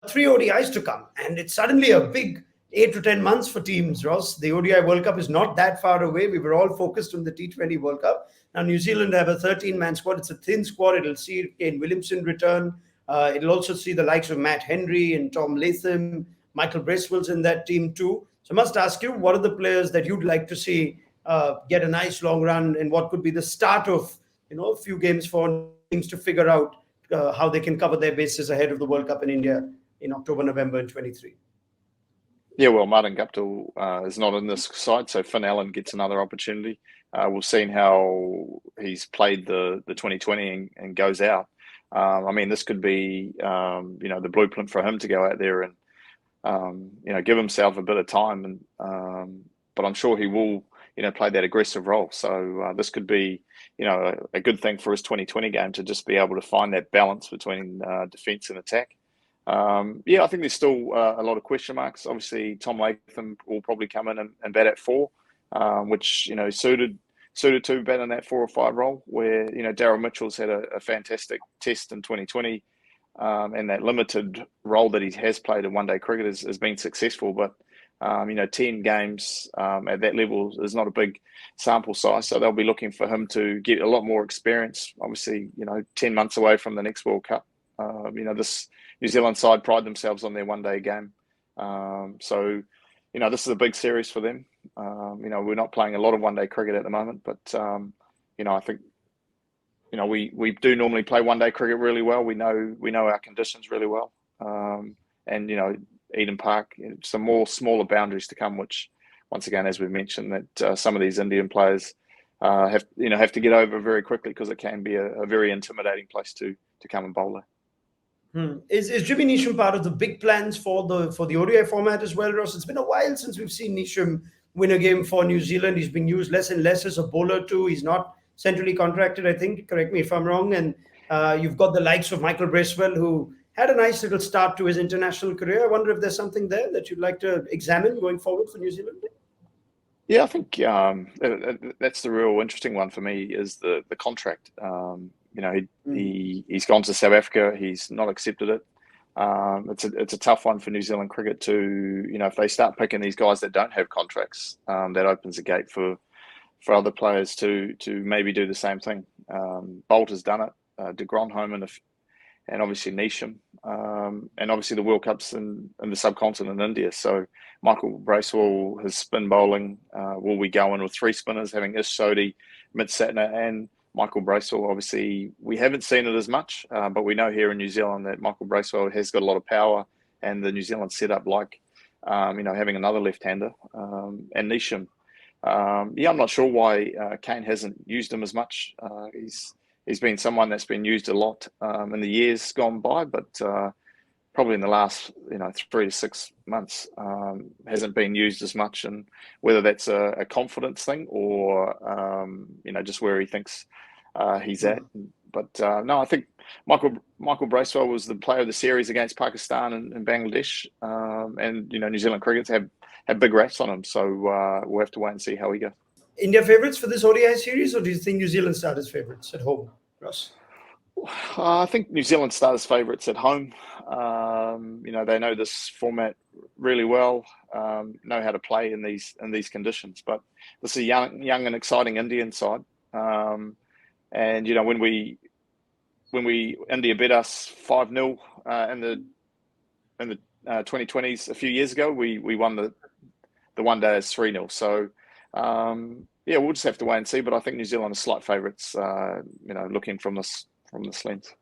three ODIs to come, and it's suddenly a big 8 to 10 months for teams, Ross. The ODI World Cup is not that far away. We were all focused on the T20 World Cup. Now, New Zealand have a 13-man squad. It's a thin squad. It'll see Kane Williamson return. It'll also see the likes of Matt Henry and Tom Latham. Michael Bracewell's in that team too. So I must ask you, what are the players that you'd like to see get a nice long run, and what could be the start of a few games for teams to figure out how they can cover their bases ahead of the World Cup in India in October, November in 23? Yeah, well, Martin Guptill is not in this side, so Finn Allen gets another opportunity. We've seen how he's played the 2020 and goes out. I mean, this could be, the blueprint for him to go out there and, give himself a bit of time. And but I'm sure he will, play that aggressive role. So this could be, a good thing for his 2020 game to just be able to find that balance between defence and attack. I think there's still a lot of question marks. Obviously, Tom Latham will probably come in and bat at 4, which suited to bat in that 4 or 5 role. Where Daryl Mitchell's had a fantastic test in 2020, and that limited role that he has played in one-day cricket has been successful. But 10 games at that level is not a big sample size, so they'll be looking for him to get a lot more experience. Obviously, 10 months away from the next World Cup. This New Zealand side pride themselves on their one-day game. So this is a big series for them. We're not playing a lot of one-day cricket at the moment, but, I think, we do normally play one-day cricket really well. We know our conditions really well. And, Eden Park, some more smaller boundaries to come, which, once again, as we mentioned, that some of these Indian players have to get over very quickly, because it can be a very intimidating place to come and bowl there. Is Jimmy Neesham part of the big plans for the ODI format as well, Ross? It's been a while since we've seen Neesham win a game for New Zealand. He's been used less and less as a bowler too. He's not centrally contracted, I think. Correct me if I'm wrong. And you've got the likes of Michael Bracewell, who had a nice little start to his international career. I wonder if there's something there that you'd like to examine going forward for New Zealand? Yeah, I think that's the real interesting one for me, is the contract. He's gone to South Africa. He's not accepted it. It's a tough one for New Zealand cricket to, if they start picking these guys that don't have contracts, that opens a gate for other players to maybe do the same thing. Bolt has done it, de Grandhomme and obviously Neesham, and obviously the World Cups in the subcontinent in India. So Michael Bracewell, his spin bowling, will we go in with 3 spinners, having Ish Sodhi, Mitch Satner and Michael Bracewell? Obviously, we haven't seen it as much, but we know here in New Zealand that Michael Bracewell has got a lot of power, and the New Zealand setup, like, having another left-hander, and Neesham. I'm not sure why Kane hasn't used him as much. He's been someone that's been used a lot in the years gone by, but probably in the last 3 to 6 months hasn't been used as much, and whether that's a confidence thing or just where he thinks he's at. But no, I think Michael Bracewell was the player of the series against Pakistan and Bangladesh, and New Zealand crickets have big raps on him, so we'll have to wait and see how he goes. India favourites for this ODI series, or do you think New Zealand start as favourites at home, Ross? I think New Zealand start as favourites at home. They know this format really well, know how to play in these conditions. But this is a young and exciting Indian side, and when India beat us 5-0 in the 2020s a few years ago, we won the one day as 3-0. So. We'll just have to wait and see. But I think New Zealand are slight favourites, looking from this lens.